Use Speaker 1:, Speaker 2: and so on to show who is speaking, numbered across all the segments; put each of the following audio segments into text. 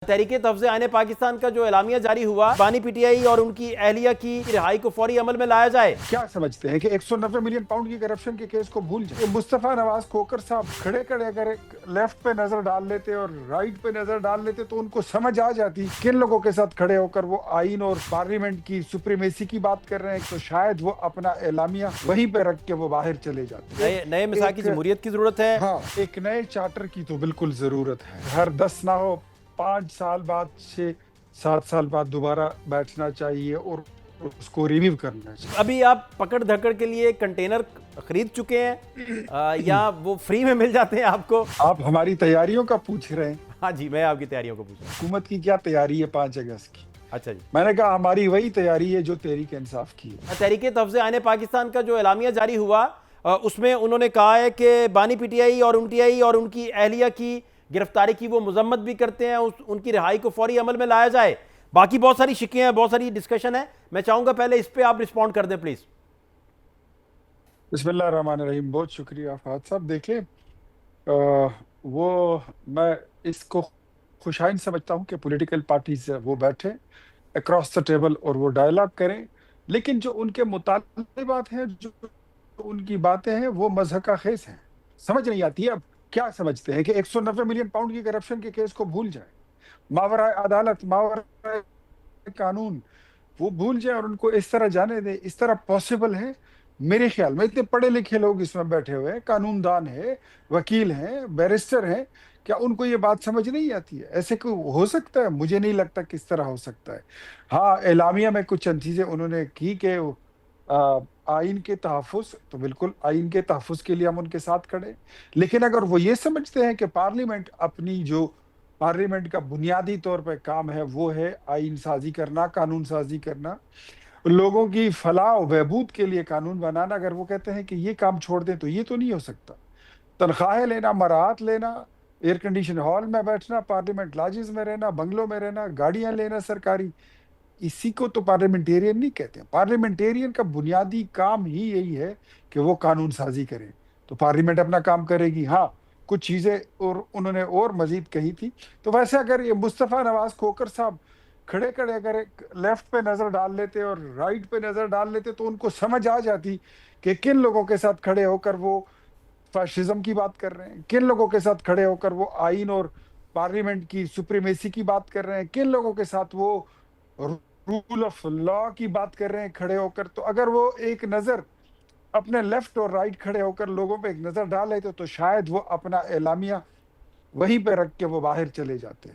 Speaker 1: तहरीके तफ्ज़े आने पाकिस्तान का जो एलामिया जारी हुआ, बानी पीटीआई और उनकी अहलिया की रिहाई को फौरी अमल में लाया जाए।
Speaker 2: क्या समझते हैं कि 190 मिलियन पाउंड की करप्शन के केस को भूल जाए? मुस्तफा नवाज खोकर साहब खड़े खड़े अगर एक लेफ्ट पे नजर डाल लेते और राइट पे नजर डाल लेते तो उनको समझ आ जाती किन लोगों के साथ खड़े होकर वो आइन और पार्लियामेंट की सुप्रीमेसी की बात कर रहे हैं, तो शायद वो अपना एलामिया वहीं पे रख के वो बाहर चले जाते।
Speaker 1: नए नए मिसाल की जमहूरियत की जरूरत है।
Speaker 2: हाँ, एक नए चार्टर की तो बिल्कुल जरूरत है। हर 10 ना हो 5 साल बाद, 6-7 साल बाद दोबारा बैठना चाहिए और उसको रिव्यू करना चाहिए।
Speaker 1: अभी आप पकड़ धकड़ के लिए कंटेनर खरीद चुके हैं या वो फ्री में मिल जाते हैं आपको?
Speaker 2: आप हमारी तैयारियों का पूछ रहे हैं?
Speaker 1: हाँ जी, मैं आपकी तैयारियों को पूछ रहा हूँ।
Speaker 2: हुकूमत की क्या तैयारी है 5 अगस्त की?
Speaker 1: अच्छा जी,
Speaker 2: मैंने कहा हमारी वही तैयारी है जो तहरीक इंसाफ की है।
Speaker 1: तहरीके तफ्ज़े आने पाकिस्तान का जो एलामिया जारी हुआ, उसमें उन्होंने कहा है कि बानी पीटीआई और उनकी अहलिया की गिरफ्तारी की वो मजम्मत भी करते हैं, उनकी रिहाई को फौरी अमल में लाया जाए। बाकी बहुत सारी शिकें हैं, बहुत सारी डिस्कशन है। मैं चाहूंगा पहले इस पे आप रिस्पॉन्ड कर दें प्लीज।
Speaker 2: बिस्मिल्लाह रहमान रहीम। बहुत शुक्रिया फाद साहब। देखिए, वो मैं इसको खुशाइन समझता हूँ कि पॉलिटिकल पार्टीज वो बैठे अक्रॉस द टेबल और वो डायलॉग करें, लेकिन जो उनके मुतालिबात हैं, जो उनकी बातें हैं, वो मजहका खेज हैं। समझ नहीं आती है। अब क्या समझते हैं कि 190 मिलियन पाउंड की करप्शन के केस को भूल जाए, मावरा अदालत, मावरा कानून, वो भूल जाए और उनको इस तरह जाने दे? इस तरह पॉसिबल है? मेरे ख्याल में इतने पढ़े लिखे लोग इसमें बैठे हुए हैं, कानूनदान है, वकील हैं, बैरिस्टर हैं, क्या उनको ये बात समझ नहीं आती है? ऐसे को हो सकता है? मुझे नहीं लगता किस तरह हो सकता है। हाँ, एलामिया में कुछ चंद चीजें उन्होंने की कि आइन के तहफ़्फ़ुज़, तो बिल्कुल आइन के तहफ़्फ़ुज़ के लिए हम उनके साथ खड़े हैं। लेकिन अगर वो ये समझते हैं कि पार्लियामेंट अपनी जो पार्लियामेंट का बुनियादी तौर पे काम है वो है आइन साजी करना, कानून साजी करना, लोगों की फलाह और बहबूद के लिए कानून बनाना, अगर वो कहते हैं कि ये काम छोड़ दें तो ये तो नहीं हो सकता। तनख्वाहें लेना, मराहत लेना, एयर कंडीशन हॉल में बैठना, पार्लियामेंट लॉजेस में रहना, बंगलों में रहना, गाड़ियां लेना सरकारी, इसी को तो पार्लियामेंटेरियन नहीं कहते हैं। पार्लियामेंटेरियन का बुनियादी काम ही यही है कि वो कानून साजी करें। तो पार्लियामेंट अपना काम करेगी। हाँ, कुछ चीजें और उन्होंने और मजीद कही थी। तो वैसे अगर ये मुस्तफा नवाज खोकर साहब खड़े खड़े अगर एक लेफ्ट पे नजर डाल लेते और राइट पे नजर डाल लेते तो उनको समझ आ जाती कि किन लोगों के साथ खड़े होकर वो फाशिज्म की बात कर रहे हैं, किन लोगों के साथ खड़े होकर वो आइन और पार्लियामेंट की सुप्रीमेसी की बात कर रहे हैं, किन लोगों के साथ वो रूल ऑफ लॉ की बात कर रहे हैं खड़े होकर। तो अगर वो एक नजर अपने लेफ्ट और राइट खड़े होकर लोगों पे एक नजर डाल लेते तो शायद वो अपना एलामिया वहीं पे रख के वो बाहर चले जाते।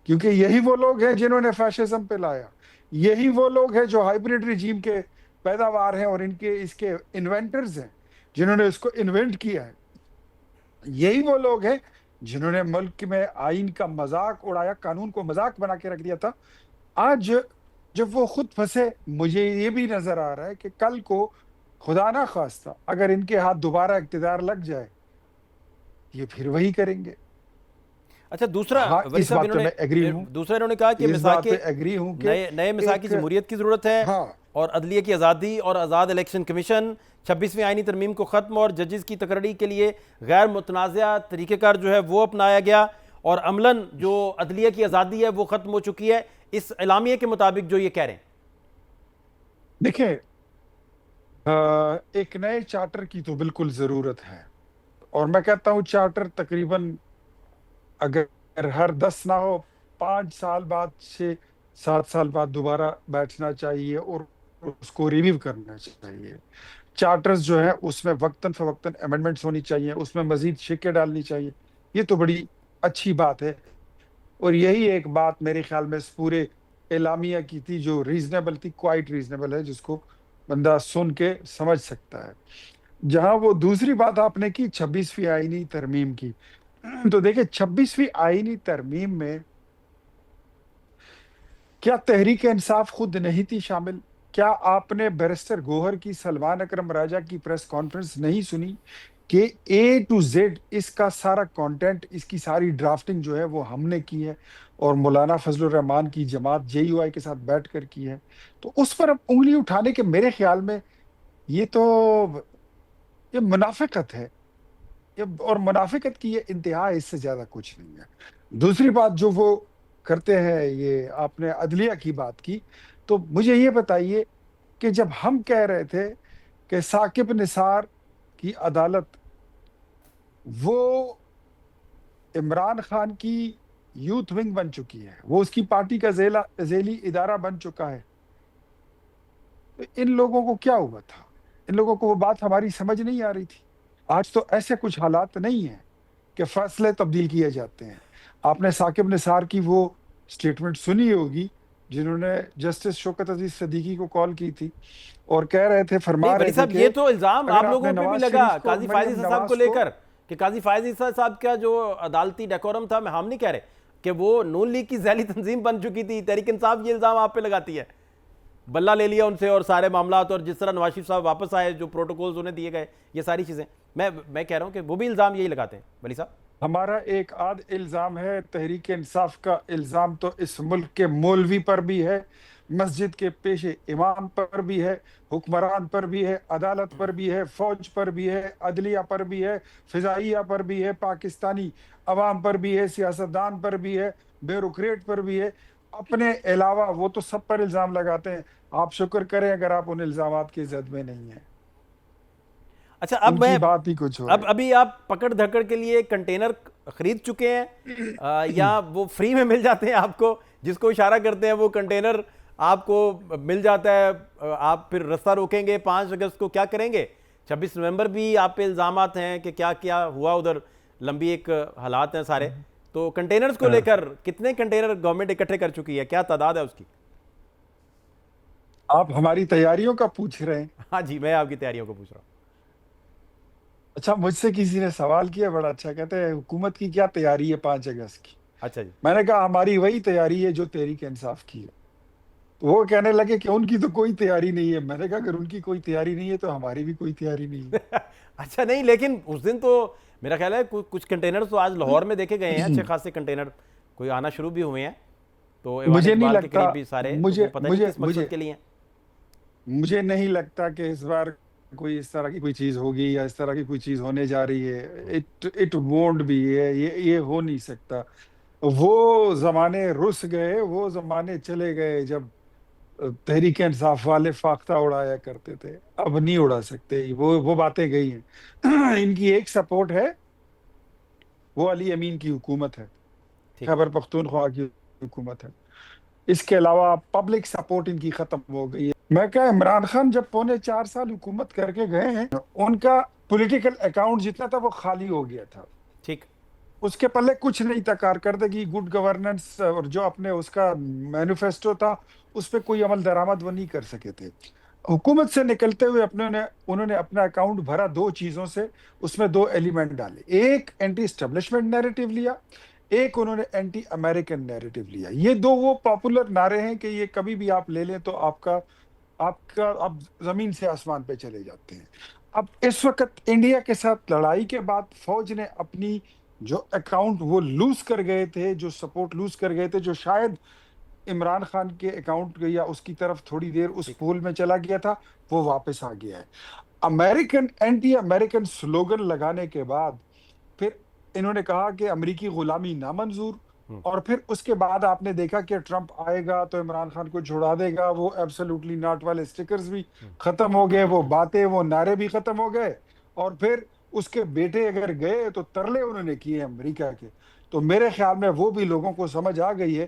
Speaker 2: क्योंकि यही वो लोग हैं जिन्होंने फैशिज्म पे लाया, यही वो लोग हैं जो हाइब्रिड रिजीम के पैदावार हैं और इनके इसके इन्वेंटर्स हैं, जिन्होंने इसको इन्वेंट किया है। यही वो लोग हैं जिन्होंने मुल्क में आइन का मजाक उड़ाया, कानून को मजाक बना के रख दिया था। आज जब वो खुद फंसे, मुझे ये भी नजर आ रहा है कि कल को खुदा ना खास्ता अगर इनके हाथ दोबारा इख्तिदार लग जाए, ये फिर वही करेंगे।
Speaker 1: अच्छा, दूसरा
Speaker 2: हाँ,
Speaker 1: वली
Speaker 2: इस
Speaker 1: साहब
Speaker 2: बात पे मैं एग्री हूं,
Speaker 1: इन्होंने कहा कि
Speaker 2: इस
Speaker 1: मिसाक
Speaker 2: बात पे एग्री हूं कि
Speaker 1: नए नए मिसाक की
Speaker 2: एक,
Speaker 1: जमहूरियत की ज़रूरत है
Speaker 2: हाँ,
Speaker 1: और अदलिया की आज़ादी और आज़ाद इलेक्शन कमीशन, 26वीं आइनी तरमीम को ख़त्म और जजेस की तकररी के लिए गैर मुतनाज़ा तरीक़ेकार जो है वो अपनाया गया और अमलन जो अदलिया की आज़ादी है वो ख़त्म हो चुकी है, इस एलामिया के मुताबिक जो ये कह रहे हैं।
Speaker 2: देखें, एक नए चार्टर की तो बिल्कुल जरूरत है। और मैं कहता हूं चार्टर तकरीबन अगर हर 10 ना हो 5 साल बाद, 6-7 साल बाद दोबारा बैठना चाहिए और उसको रिव्यू करना चाहिए। चार्टर्स जो है उसमें वक्तन फवक्तन अमेंडमेंट्स होनी चाहिए, उसमें मजीद शिक्के डालनी चाहिए। ये तो बड़ी अच्छी बात है और यही एक बात मेरे ख्याल में इस पूरे एलामिया की थी जो रीजनेबल थी, क्वाइट रीजनेबल है, जिसको बंदा सुन के समझ सकता है। जहां वो दूसरी बात आपने की 26वीं आईनी तरमीम की, तो देखिए 26वीं आईनी तरमीम में क्या तहरीक इंसाफ खुद नहीं थी शामिल? क्या आपने बैरिस्टर गोहर की, सलमान अकरम राजा की प्रेस कॉन्फ्रेंस नहीं सुनी कि ए टू जेड इसका सारा कंटेंट, इसकी सारी ड्राफ्टिंग जो है वो हमने की है और मौलाना फजलुर रहमान की जमात जेयूआई के साथ बैठकर की है? तो उस पर अब उंगली उठाने के मेरे ख्याल में ये तो ये मुनाफिकत है। ये और मुनाफिकत की ये इंतहा है, इससे ज्यादा कुछ नहीं है। दूसरी बात जो वो करते हैं, ये आपने अदलिया की बात की, तो मुझे ये बताइए कि जब हम कह रहे थे कि साकिब निसार की अदालत वो इमरान खान की यूथ विंग बन चुकी है, वो उसकी पार्टी का जेली इदारा बन चुका है, तो इन लोगों को क्या हुआ था? इन लोगों को वो बात हमारी समझ नहीं आ रही थी। आज तो ऐसे कुछ हालात नहीं है कि फैसले तब्दील किए जाते हैं। आपने साकिब निसार की वो स्टेटमेंट सुनी होगी, जिन्होंने जस्टिस शौकत अजीज सिद्दीकी को कॉल की थी और कह रहे थे,
Speaker 1: नहीं
Speaker 2: फरमा
Speaker 1: वली
Speaker 2: रहे थे
Speaker 1: साहब,
Speaker 2: कि
Speaker 1: ये तो इल्जाम
Speaker 2: अगर
Speaker 1: आप
Speaker 2: आपने
Speaker 1: लोगों पे भी
Speaker 2: नवाज
Speaker 1: लगा
Speaker 2: शरीफ को,
Speaker 1: काजी फायज
Speaker 2: मरियम
Speaker 1: ईसा साहब
Speaker 2: नवाज
Speaker 1: को
Speaker 2: को,
Speaker 1: लेकर कि काजी फायज ईसा साहब का जो अदालती डेकोरम था, हम नहीं कह रहे कि वो नून लीग की जैली तंजीम बन चुकी थी, तहरीक इंसाफ ये इल्जाम आप पे लगाती है, बल्ला ले लिया उनसे और सारे मामलात, और जिस तरह नवाज शरीफ साहब वापस आए, जो प्रोटोकॉल्स उन्हें दिए गए, ये सारी चीजें मैं कह रहा हूं कि वो भी इल्जाम यही लगाते हैं वली साहब।
Speaker 2: हमारा एक आध इल्जाम है, तहरीक इंसाफ का इल्जाम तो इस मुल्क के मौलवी पर भी है, मस्जिद के पेशे इमाम पर भी है, हुक्मरान पर भी है, अदालत पर भी है, फौज पर भी है, अदलिया पर भी है, फिजाइया पर भी है, पाकिस्तानी अवाम पर भी है, सियासतदान पर भी है, ब्यूरोक्रेट पर भी है। अपने अलावा वो तो सब पर इल्जाम लगाते हैं। आप शुक्र करें अगर आप उन इल्जामात की जद में नहीं है।
Speaker 1: अच्छा, अब
Speaker 2: उनकी
Speaker 1: मैं
Speaker 2: बात ही कुछ और
Speaker 1: अब
Speaker 2: है।
Speaker 1: अभी आप पकड़ धकड़ के लिए कंटेनर खरीद चुके हैं, या वो फ्री में मिल जाते हैं आपको, जिसको इशारा करते हैं वो कंटेनर आपको मिल जाता है, आप फिर रास्ता रोकेंगे 5 अगस्त को, क्या करेंगे? 26 नवंबर भी आप पे इल्जामात हैं कि क्या क्या हुआ उधर, लंबी एक हालात हैं सारे, तो कंटेनर्स को लेकर कितने कंटेनर गवर्नमेंट इकट्ठे कर चुकी है, क्या तादाद है उसकी?
Speaker 2: आप हमारी तैयारियों का पूछ रहे हैं?
Speaker 1: हाँ जी, मैं आपकी तैयारियों को पूछ रहा हूँ।
Speaker 2: अच्छा, मुझसे किसी ने सवाल किया बड़ा अच्छा, कहते हैं हुकूमत की क्या तैयारी है 5 अगस्त की?
Speaker 1: अच्छा जी।
Speaker 2: मैंने कहा हमारी वही तैयारी है जो तहरीक इंसाफ की है। तो वो कहने लगे कि उनकी तो कोई तैयारी नहीं है। मैंने कहा अगर उनकी कोई तैयारी नहीं है तो हमारी भी कोई तैयारी नहीं
Speaker 1: अच्छा, नहीं लेकिन उस दिन तो मेरा ख्याल है कुछ कंटेनर तो आज लाहौर में देखे गए हैं, अच्छे
Speaker 2: है।
Speaker 1: खासे कंटेनर कोई आना शुरू भी हुए हैं, तो ऐवान
Speaker 2: मुझे नहीं
Speaker 1: इकबाल के
Speaker 2: लगता,
Speaker 1: करीब भी सारे, तो वो
Speaker 2: मुझे
Speaker 1: पता नहीं
Speaker 2: मुझे
Speaker 1: किस मकसद
Speaker 2: मुझे
Speaker 1: के लिए हैं।
Speaker 2: मुझे नहीं लगता कि इस बार कोई इस तरह की कोई चीज होगी या इस तरह की कोई चीज होने जा रही है। इट वोंट भी, ये हो नहीं सकता। वो जमाने रुस गए, वो जमाने चले गए जब तहरीक इंसाफ वाले फाख्ता उड़ाया करते थे। अब नहीं उड़ा सकते, वो बातें गई हैं। इनकी एक सपोर्ट है, वो अली अमीन की हुकूमत है,
Speaker 1: ठीक।
Speaker 2: खैबर पख्तूनख्वा की हुकूमत है। इसके अलावा पब्लिक सपोर्ट इनकी खत्म हो गई है। मैं क्या, इमरान खान जब 4.25 साल हुकूमत करके गए हैं, उनका पॉलिटिकल अकाउंट जितना था वो खाली हो गया था।
Speaker 1: ठीक।
Speaker 2: उसके पल्ले कुछ नहीं था, कारकर्दगी, गुड गवर्नेंस, और जो अपने उसका मैनिफेस्टो था उस पर कोई अमल दरामद वो नहीं कर सके थे। हुकूमत से निकलते हुए उन्होंने अपना अकाउंट भरा दो चीजों से। उसमें दो एलिमेंट डाले, एक एंटी एस्टेब्लिशमेंट नैरेटिव लिया, एक उन्होंने एंटी अमेरिकन नैरेटिव लिया। ये दो वो पॉपुलर नारे हैं कि ये कभी भी आप ले लें तो आपका आपका आप जमीन से आसमान पे चले जाते हैं। अब इस वक्त इंडिया के साथ लड़ाई के बाद फौज ने अपनी जो अकाउंट वो लूज कर गए थे, जो सपोर्ट लूज कर गए थे, जो शायद इमरान खान के अकाउंट या उसकी तरफ थोड़ी देर उस
Speaker 1: ठीक।
Speaker 2: पोल में चला गया था, वो वापस आ गया है। अमेरिकन एंटी अमेरिकन स्लोगन लगाने के बाद फिर इन्होंने कहा कि अमेरिकी गुलामी नामंजूर, और फिर उसके बाद आपने देखा कि ट्रंप आएगा तो इमरान खान को छुड़ा देगा, वो एब्सोल्युटली नॉट वाले स्टिकर्स भी खत्म हो गए, वो बातें, वो नारे भी खत्म हो गए। और फिर उसके बेटे अगर गए तो तरले उन्होंने किए अमेरिका के। तो मेरे ख्याल में वो भी लोगों को समझ आ गई है